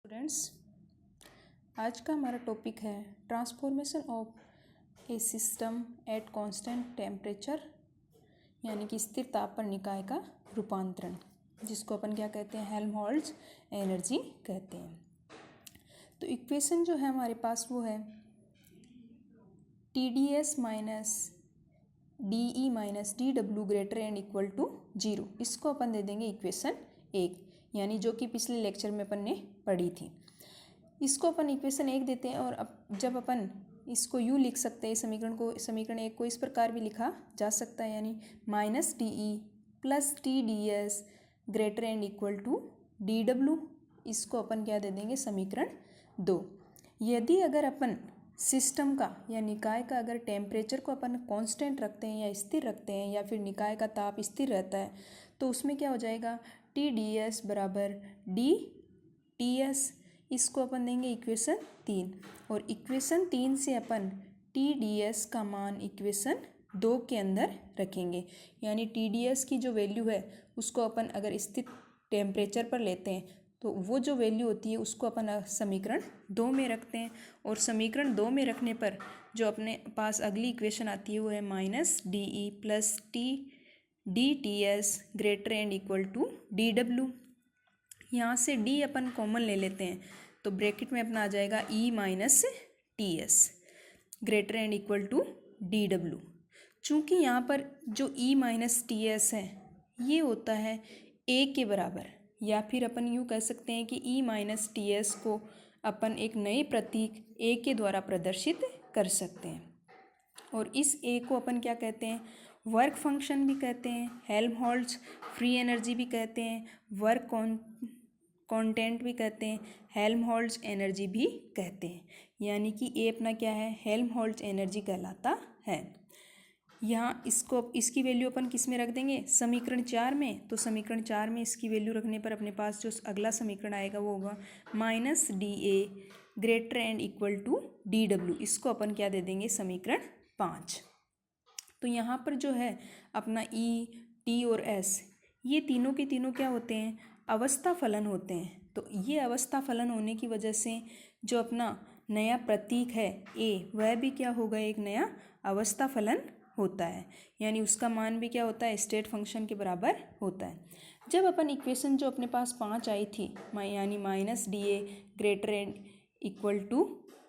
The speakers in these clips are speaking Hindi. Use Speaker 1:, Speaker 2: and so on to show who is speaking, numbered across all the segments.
Speaker 1: स्टूडेंट्स, आज का हमारा टॉपिक है transformation of A system at constant temperature, यानी कि स्थिर ताप पर निकाय का रूपांतरण, जिसको अपन क्या कहते हैं, हेल्महोल्ट्ज़ एनर्जी कहते हैं। तो इक्वेशन जो है हमारे पास वो है TdS minus DE minus DW greater and equal to 0। इसको अपन दे देंगे इक्वेशन 1, यानी जो कि पिछले लेक्चर में अपन ने पढ़ी थी। इसको अपन इक्वेशन 1 देते हैं और अब जब अपन इसको यूँ लिख सकते हैं, समीकरण 1 को इस प्रकार भी लिखा जा सकता है, यानी minus DE plus TdS greater and equal to DW। इसको अपन क्या दे देंगे, समीकरण 2। यदि अगर अपन सिस्टम का या निकाय का अगर टेम्परेचर को अपन कांस्टेंट रखते हैं या स्थिर रखते हैं, या फिर निकाय का ताप स्थिर रहता है, तो उसमें क्या हो जाएगा, TdS बराबर dTS। इसको अपन देंगे इक्वेशन 3, और इक्वेशन 3 से अपन TdS का मान इक्वेशन 2 के अंदर रखेंगे। यानी TdS की जो वैल्यू है उसको अपन अगर स्थिर टेम्परेचर पर लेते हैं तो वो जो वैल्यू होती है उसको अपन समीकरण 2 में रखते हैं, और समीकरण 2 में रखने पर जो अपने पास अगली इक्वेशन आती है वो है minus DE plus DTS greater and equal to DW। यहाँ से D अपन कॉमन ले लेते हैं तो ब्रैकेट में अपना आ जाएगा E minus TS greater and equal to DW। चूँकि यहाँ पर जो E माइनस TS है ये होता है A के बराबर, या फिर अपन यूँ कह सकते हैं कि E माइनस TS को अपन एक नए प्रतीक A के द्वारा प्रदर्शित कर सकते हैं, और इस A को अपन क्या कहते हैं, वर्क फंक्शन भी कहते हैं, हेल्महोल्ट्ज़ फ्री एनर्जी भी कहते हैं, वर्क कंटेंट भी कहते हैं, हेल्महोल्ट्ज़ एनर्जी भी कहते हैं। यानी कि A अपना क्या है, हेल्महोल्ट्ज़ एनर्जी कहलाता है। यहाँ इसकी वैल्यू अपन किस में रख देंगे, समीकरण 4 में। तो समीकरण 4 में इसकी वैल्यू रखने पर अपने पास जो अगला समीकरण आएगा वो होगा minus DA greater and equal to DW। इसको अपन क्या दे देंगे, समीकरण 5। तो यहाँ पर जो है अपना E, T और S, ये तीनों के तीनों क्या होते हैं, अवस्था फलन होते हैं। तो ये अवस्था फलन होने की वजह से जो अपना नया प्रतीक है A, वह भी क्या होगा, एक नया अवस्था फलन होता है, यानी उसका मान भी क्या होता है, स्टेट फंक्शन के बराबर होता है। जब अपन इक्वेशन जो अपने पास 5 आई थी, यानी minus DA greater and equal to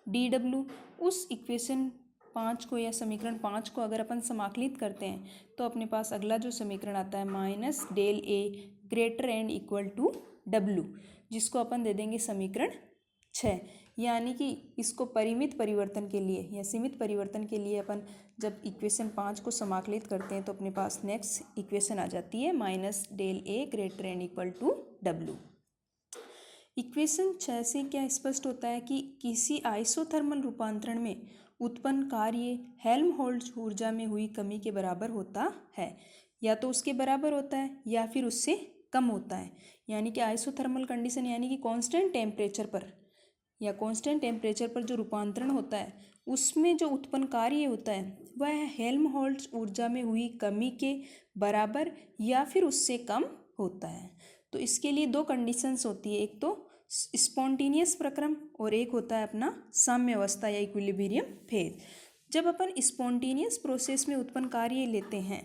Speaker 1: DW, उस इक्वेशन 5 को या समीकरण 5 को अगर अपन समाकलित करते हैं तो अपने पास अगला जो समीकरण आता है minus del A greater and equal to W, जिसको अपन दे देंगे समीकरण 6। यानी कि इसको परिमित परिवर्तन के लिए या सीमित परिवर्तन के लिए अपन जब इक्वेशन 5 को समाकलित करते हैं तो अपने पास नेक्स्ट इक्वेशन आ जाती है minus del A greater and equal to W। Equation 6 से क्या स्पष्ट होता है कि किसी आइसोथर्मल रूपांतरण में उत्पन्न कार्य हेल्महोल्ट्ज़ ऊर्जा में हुई कमी के बराबर होता है, या तो उसके बराबर होता है या फिर उससे कम होता है। यानी कि आइसोथर्मल कंडीशन, यानी कि कांस्टेंट टेम्परेचर पर या कांस्टेंट टेम्परेचर पर जो रूपांतरण होता है उसमें जो उत्पन्न कार्य होता है वह हेल्महोल्ट्ज़ ऊर्जा में हुई कमी के बराबर या फिर उससे कम होता है। तो इसके लिए दो कंडीशंस होती है, एक तो स्पॉन्टेनियस प्रक्रम और एक होता है अपना साम्य अवस्था या इक्विलिब्रियम फेज। जब अपन स्पॉन्टेनियस प्रोसेस में उत्पन्न कार्य लेते हैं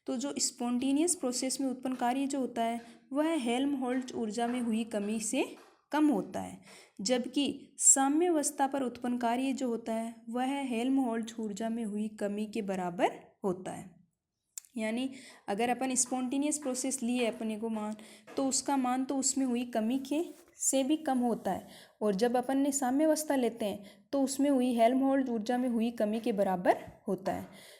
Speaker 1: तो जो स्पॉन्टेनियस प्रोसेस में उत्पन्न कार्य जो होता है वह हेल्महोल्ट्ज़ ऊर्जा में हुई कमी से कम होता है, जबकि साम्य अवस्था पर उत्पन्न कार्य जो होता है वह हेल्महोल्ट्ज़ ऊर्जा में हुई कमी के बराबर होता है। यानी अगर अपन स्पॉन्टेनियस प्रोसेस लिए अपने को मान, तो उसका मान तो उसमें हुई कमी के से भी कम होता है, और जब अपन ने साम्य अवस्था लेते हैं तो उसमें हुई हेल्महोल्ट्ज़ ऊर्जा में हुई कमी के बराबर होता है।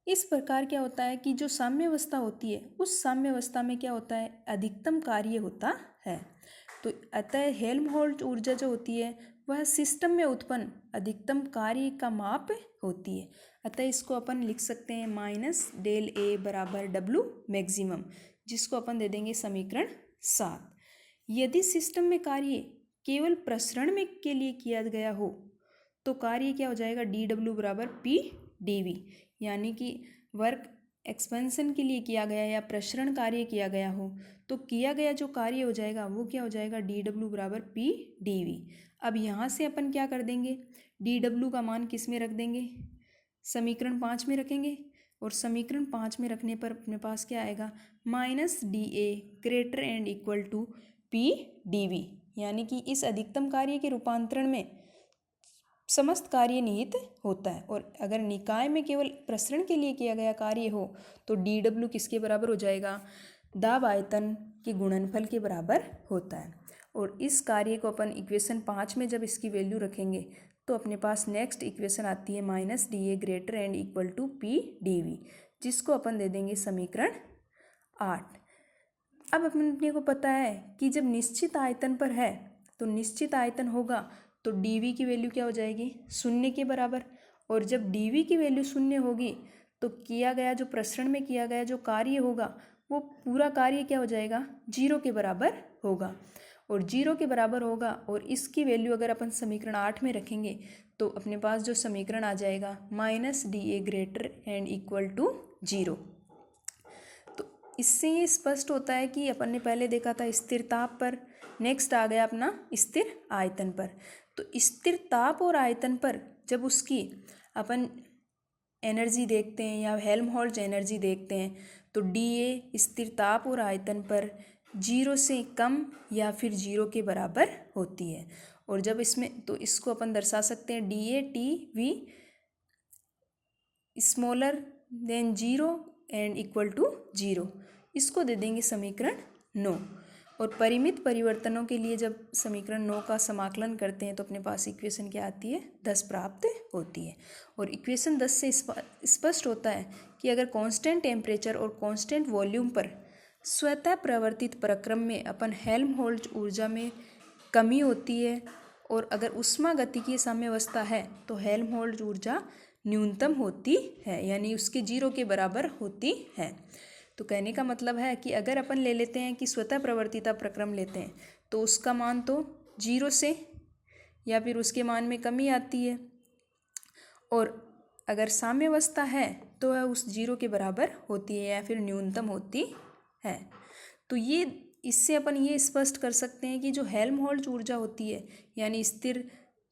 Speaker 1: इस प्रकार क्या होता है कि जो साम्य अवस्था होती है उस साम्य अवस्था में क्या होता है, अधिकतम कार्य होता है। तो अतः हेल्महोल्ट्ज़ ऊर्जा जो होती है वह सिस्टम में उत्पन्न अधिकतम कार्य का माप होती है। अतः इसको अपन लिख सकते हैं माइनस डेल A बराबर W मैक्सिमम, जिसको अपन दे देंगे समीकरण 7। यदि सिस्टम में कार्य केवल प्रसरण में के लिए किया गया हो तो कार्य क्या हो जाएगा, DW बराबर P dV, यानी कि वर्क एक्सपेंशन के लिए किया गया या प्रसरण कार्य किया गया हो तो किया गया जो कार्य हो जाएगा वो क्या हो जाएगा, डी डब्ल्यू बराबर पी डी वी। अब यहाँ से अपन क्या कर देंगे, डी डब्ल्यू का मान किस में रख देंगे, समीकरण 5 में रखेंगे। और समीकरण 5 में रखने पर अपने पास क्या आएगा, minus D A greater and equal to P D V, यानी कि इस अधिकतम कार्य के रूपांतरण में समस्त कार्य निहित होता है। और अगर निकाय में केवल प्रसरण के लिए किया गया कार्य हो तो डी डब्ल्यू किसके बराबर हो जाएगा, दाब आयतन के गुणनफल के बराबर होता है। और इस कार्य को अपन इक्वेशन 5 में जब इसकी वैल्यू रखेंगे तो अपने पास नेक्स्ट इक्वेशन आती है minus D A greater and equal to P D V, जिसको अपन दे देंगे समीकरण 8। अब अपने को पता है कि जब निश्चित आयतन पर है तो निश्चित आयतन होगा तो dv की वैल्यू क्या हो जाएगी, शून्य के बराबर। और जब dv की वैल्यू शून्य होगी तो किया गया जो प्रसरण में किया गया जो कार्य होगा वो पूरा कार्य क्या हो जाएगा, जीरो के बराबर होगा। और जीरो के बराबर होगा और इसकी वैल्यू अगर अपन समीकरण 8 में रखेंगे तो अपने पास जो समीकरण आ जाएगा minus D A greater and equal to zero. तो इससे ये स्पष्ट होता है कि अपन ने पहले देखा था स्थिर ताप पर, नेक्स्ट आ गया अपना स्थिर आयतन पर। तो स्थिर ताप और आयतन पर जब उसकी अपन एनर्जी देखते हैं या हेल्महोल्ट्ज एनर्जी देखते हैं तो डी ए स्थिर ताप और आयतन पर जीरो से कम या फिर जीरो के बराबर होती है। और जब इसमें तो इसको अपन दर्शा सकते हैं D A T V smaller than zero and equal to zero, इसको दे देंगे समीकरण 9। और परिमित परिवर्तनों के लिए जब समीकरण 9 का समाकलन करते हैं तो अपने पास इक्वेशन क्या आती है, 10 प्राप्त होती है। और इक्वेशन 10 से स्पष्ट होता है कि अगर कांस्टेंट टेम्परेचर और कांस्टेंट वॉल्यूम पर स्वतः प्रवर्तित प्रक्रम में अपन हेल्महोल्ट्ज ऊर्जा में कमी होती है और अगर ऊष्मागतिकीय साम्यावस्था है तो हेल्महोल्ट्ज ऊर्जा न्यूनतम होती है, यानी उसके जीरो के बराबर होती है। तो कहने का मतलब है कि अगर अपन ले लेते हैं कि स्वतः प्रवर्तिता प्रक्रम लेते हैं तो उसका मान तो जीरो से या फिर उसके मान में कमी आती है, और अगर साम्यावस्था है तो वह उस जीरो के बराबर होती है या फिर न्यूनतम होती है। तो ये इससे अपन ये स्पष्ट कर सकते हैं कि जो हेल्महोल्ट्ज ऊर्जा होती है यानी स्थिर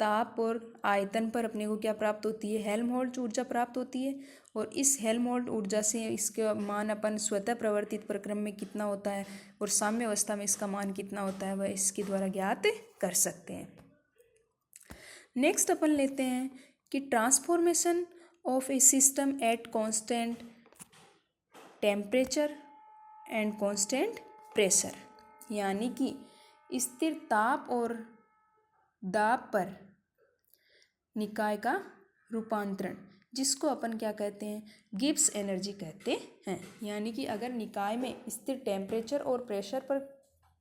Speaker 1: ताप और आयतन पर अपने को क्या प्राप्त होती है, हेल्महोल्ट्ज ऊर्जा प्राप्त होती है। और इस हेल्महोल्ट्ज ऊर्जा से इसका मान अपन स्वतः प्रवर्तित प्रक्रम में कितना होता है और साम्य अवस्था में इसका मान कितना होता है वह इसके द्वारा ज्ञात कर सकते हैं। नेक्स्ट अपन लेते हैं कि transformation of A system at constant temperature and constant pressure, यानी कि स्थिर ताप और दाब पर निकाय का रूपांतरण, जिसको अपन क्या कहते हैं, गिब्स एनर्जी कहते हैं। यानी कि अगर निकाय में स्थिर टेम्परेचर और प्रेशर पर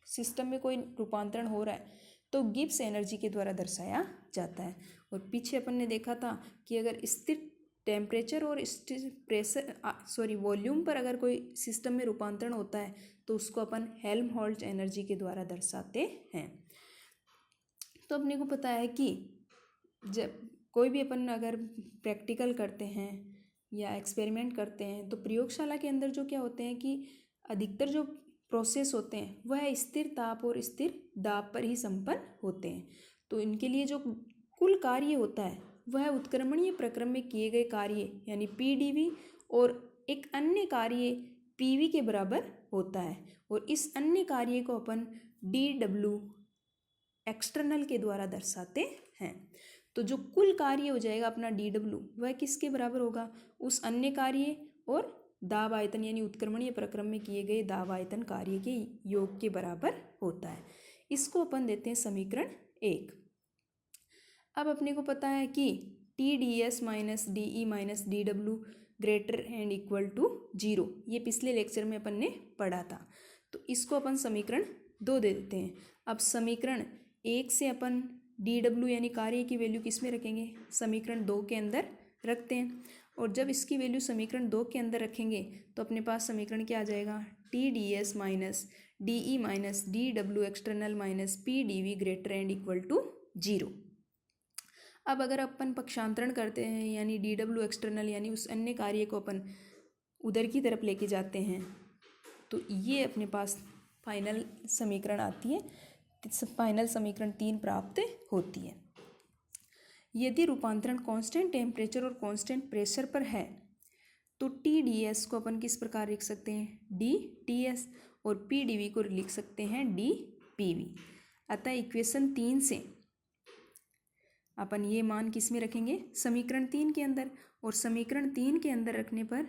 Speaker 1: सिस्टम में कोई रूपांतरण हो रहा है तो गिब्स एनर्जी के द्वारा दर्शाया जाता है। और पीछे अपन ने देखा था कि अगर स्थिर टेम्परेचर और स्थिर प्रेशर वॉल्यूम पर अगर कोई सिस्टम में रूपांतरण होता है तो उसको अपन हेल्महोल्ट्ज एनर्जी के द्वारा दर्शाते हैं। तो अपने को पता है कि जब कोई भी अपन अगर प्रैक्टिकल करते हैं या एक्सपेरिमेंट करते हैं तो प्रयोगशाला के अंदर जो क्या होते हैं कि अधिकतर जो प्रोसेस होते हैं वह स्थिर ताप और स्थिर दाब पर ही संपन्न होते हैं। तो इनके लिए जो कुल कार्य होता है वह उत्क्रमणीय प्रक्रम में किए गए कार्य यानी पीडीवी और एक अन्य कार्य पीवी के बराबर होता है। और इस अन्य कार्य को अपन डी डब्ल्यू एक्सटर्नल के द्वारा दर्शाते हैं। तो जो कुल कार्य हो जाएगा अपना डी डब्ल्यू वह किसके बराबर होगा, उस अन्य कार्य और दाब आयतन यानी उत्क्रमणीय प्रक्रम में किए गए दाब आयतन कार्य के योग के बराबर होता है। इसको अपन देते हैं समीकरण 1। अब अपने को पता है कि T D S minus D E minus D W greater and equal to zero, ये पिछले लेक्चर में अपन ने पढ़ा था। तो इसको अपन समीकरण 2 दे देते हैं। अब समीकरण 1 से अपन डी डब्ल्यू यानी कार्य की वैल्यू किस में रखेंगे, समीकरण 2 के अंदर रखते हैं। और जब इसकी वैल्यू समीकरण 2 के अंदर रखेंगे तो अपने पास समीकरण क्या आ जाएगा, T D S minus D E minus D W external minus P D V greater and equal to zero. अब अगर अपन पक्षांतरण करते हैं यानी डी डब्ल्यू एक्सटर्नल यानी उस अन्य कार्य को अपन उधर की तरफ लेके जाते हैं तो ये अपने पास फाइनल समीकरण आती है, फाइनल समीकरण 3 प्राप्त होती है। यदि रूपांतरण कांस्टेंट टेम्परेचर और कांस्टेंट प्रेशर पर है तो टी डी एस को अपन किस प्रकार लिख सकते हैं, डी टी एस, और पी डी वी को लिख सकते हैं डी पी वी। अतः इक्वेशन 3 से अपन ये मान किस में रखेंगे, समीकरण 3 के अंदर, और समीकरण 3 के अंदर रखने पर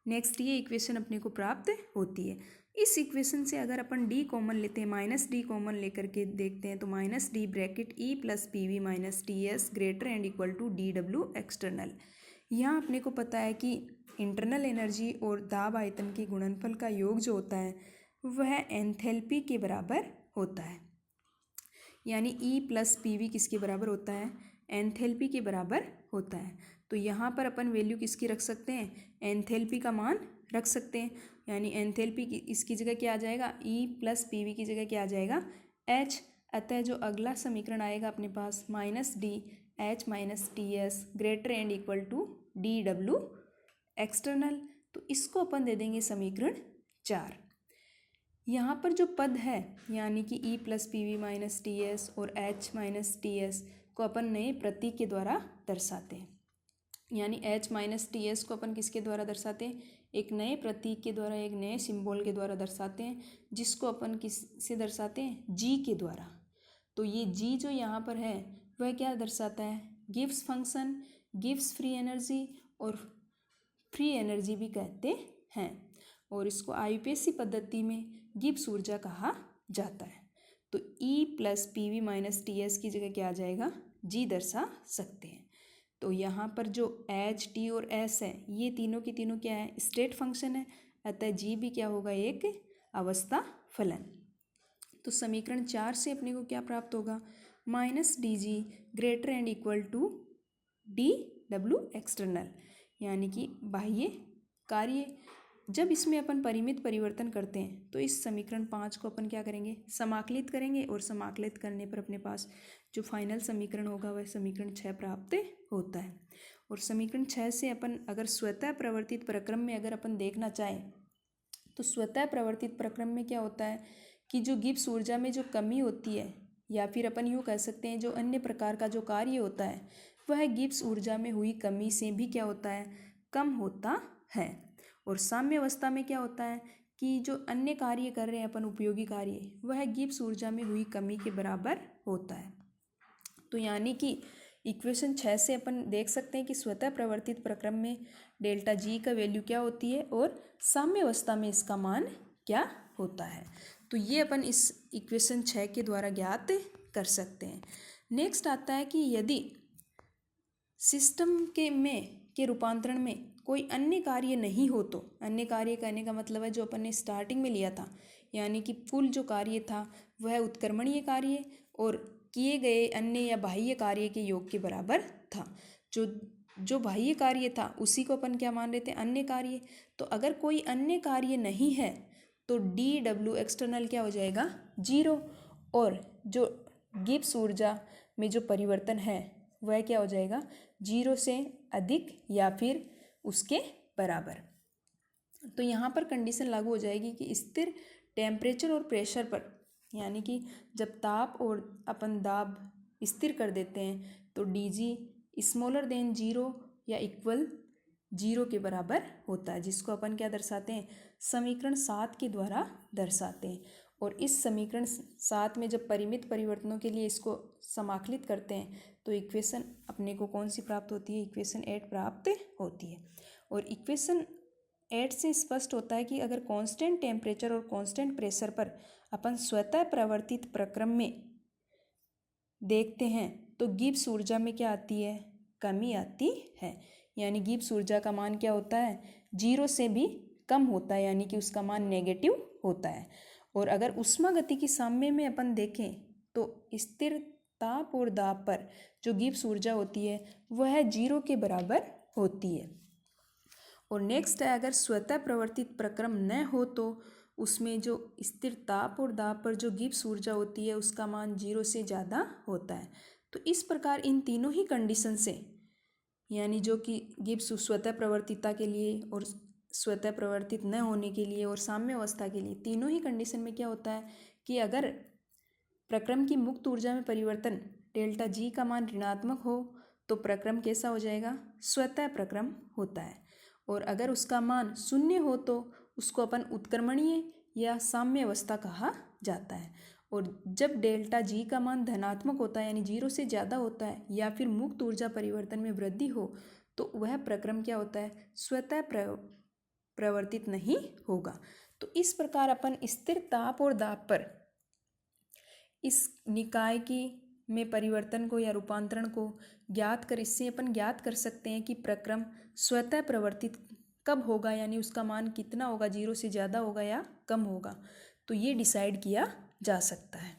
Speaker 1: नेक्स्ट ये इक्वेशन अपने को प्राप्त होती है। इस इक्वेशन से अगर अपन डी कॉमन लेते हैं, माइनस डी कॉमन लेकर के देखते हैं तो minus D bracket E plus P V minus T S greater and equal to D W external. यहाँ अपने को पता है कि इंटरनल एनर्जी और दाब आयतन के गुणनफल का योग जो होता है वह एंथैल्पी के बराबर होता है, यानी ई प्लस पी वी किसके बराबर होता है, एंथैल्पी के बराबर होता है। तो यहाँ पर अपन वैल्यू किसकी रख सकते हैं, एंथैल्पी का मान रख सकते हैं, यानी एंथैल्पी की इसकी जगह क्या आ जाएगा, ई प्लस पी वी की जगह क्या आ जाएगा, एच। अतः जो अगला समीकरण आएगा अपने पास minus D H minus T S greater and equal to D W external. तो इसको अपन दे देंगे समीकरण 4। यहाँ पर जो पद है यानी कि ई plus P V minus T S और एच माइनस टी एस को अपन नए प्रतीक के द्वारा दर्शाते हैं, यानी एच माइनस टी एस को अपन किसके द्वारा दर्शाते हैं, एक नए प्रतीक के द्वारा, एक नए सिंबल के द्वारा दर्शाते हैं, जिसको अपन किस से दर्शाते हैं, जी के द्वारा। तो ये जी जो यहाँ पर है वह क्या दर्शाता है, Gibbs function, Gibbs free energy और फ्री एनर्जी भी कहते हैं, और इसको आईपीएससी पद्धति में गिब्स ऊर्जा कहा जाता है। तो ई plus P V minus T S की जगह क्या आ जाएगा, जी दर्शा सकते हैं। तो यहाँ पर जो एच टी और एस है ये तीनों की तीनों क्या है, स्टेट फंक्शन है, अतः जी भी क्या होगा, एक अवस्था फलन। तो समीकरण 4 से अपने को क्या प्राप्त होगा, minus D G greater and equal to D W external, यानी कि बाह्य कार्य। जब इसमें अपन परिमित परिवर्तन करते हैं तो इस समीकरण 5 को अपन क्या करेंगे, समाकलित करेंगे, और समाकलित करने पर अपने पास जो फाइनल समीकरण होगा वह समीकरण 6 प्राप्त होता है। और समीकरण 6 से अपन अगर स्वतः प्रवर्तित प्रक्रम में अगर अपन देखना चाहें तो स्वतः प्रवर्तित प्रक्रम में क्या होता है कि जो गिब्स ऊर्जा में जो कमी होती है, या फिर अपन यूँ कह सकते हैं जो अन्य प्रकार का जो कार्य होता है वह गिब्स ऊर्जा में हुई कमी से भी क्या होता है, कम होता है। और साम्य अवस्था में क्या होता है कि जो अन्य कार्य कर रहे हैं अपन उपयोगी कार्य, वह गिब्स ऊर्जा में हुई कमी के बराबर होता है। तो यानी कि इक्वेशन 6 से अपन देख सकते हैं कि स्वतः प्रवर्तित प्रक्रम में डेल्टा जी का वैल्यू क्या होती है और साम्य अवस्था में इसका मान क्या होता है। तो ये अपन इस इक्वेशन 6 के द्वारा ज्ञात कर सकते हैं। नेक्स्ट आता है कि यदि सिस्टम के रूपांतरण में कोई अन्य कार्य नहीं हो तो, अन्य कार्य कहने का मतलब है जो अपन ने स्टार्टिंग में लिया था, यानी कि कुल जो कार्य था वह उत्क्रमणीय कार्य और किए गए अन्य या बाह्य कार्य के योग के बराबर था। जो बाह्य कार्य था उसी को अपन क्या मान रहे थे, अन्य कार्य। तो अगर कोई अन्य कार्य नहीं है तो डी डब्ल्यू एक्सटर्नल क्या हो जाएगा, 0, और जो गिब्स ऊर्जा में जो परिवर्तन है वह क्या हो जाएगा, 0 से अधिक या फिर उसके बराबर। तो यहाँ पर कंडीशन लागू हो जाएगी कि स्थिर टेम्परेचर और प्रेशर पर, यानी कि जब ताप और अपन दाब स्थिर कर देते हैं तो डी जी स्मॉलर देन 0 या इक्वल 0 के बराबर होता है, जिसको अपन क्या दर्शाते हैं, समीकरण 7 के द्वारा दर्शाते हैं। और इस समीकरण 7 में जब परिमित परिवर्तनों के लिए इसको समाकलित करते हैं तो इक्वेशन अपने को कौन सी प्राप्त होती है, इक्वेशन 8 प्राप्त होती है। और इक्वेशन 8 से स्पष्ट होता है कि अगर कांस्टेंट टेम्परेचर और कांस्टेंट प्रेशर पर अपन स्वतः प्रवर्तित प्रक्रम में देखते हैं तो गिब्स ऊर्जा में क्या आती है, कमी आती है, यानी गिब्स ऊर्जा का मान क्या होता है, 0 से भी कम होता है, यानी कि उसका मान नेगेटिव होता है। और अगर ऊष्मा गति की साम्य में अपन देखें तो स्थिर ताप और दाब पर जो गिब्स ऊर्जा होती है वह 0 के बराबर होती है। और नेक्स्ट है, अगर स्वतः प्रवर्तित प्रक्रम न हो तो उसमें जो स्थिर ताप और दाब पर जो गिब्स ऊर्जा होती है उसका मान 0 से ज़्यादा होता है। तो इस प्रकार इन तीनों ही कंडीशन से, यानी जो कि गिब्स स्वतः प्रवर्तिता के लिए और स्वतः प्रवर्तित न होने के लिए और साम्य अवस्था के लिए, तीनों ही कंडीशन में क्या होता है कि अगर प्रक्रम की मुक्त ऊर्जा में परिवर्तन डेल्टा जी का मान ऋणात्मक हो तो प्रक्रम कैसा हो जाएगा, स्वतः प्रक्रम होता है। और अगर उसका मान शून्य हो तो उसको अपन उत्क्रमणीय या साम्य अवस्था कहा जाता है। और जब डेल्टा जी का मान धनात्मक होता है यानी 0 से ज़्यादा होता है या फिर मुक्त ऊर्जा परिवर्तन में वृद्धि हो तो वह प्रक्रम क्या होता है, स्वतः प्रवर्तित नहीं होगा। तो इस प्रकार अपन स्थिर ताप और दाब पर इस निकाय की में परिवर्तन को या रूपांतरण को ज्ञात कर इससे अपन ज्ञात कर सकते हैं कि प्रक्रम स्वतः प्रवर्तित कब होगा, यानी उसका मान कितना होगा, 0 से ज़्यादा होगा या कम होगा। तो ये डिसाइड किया जा सकता है।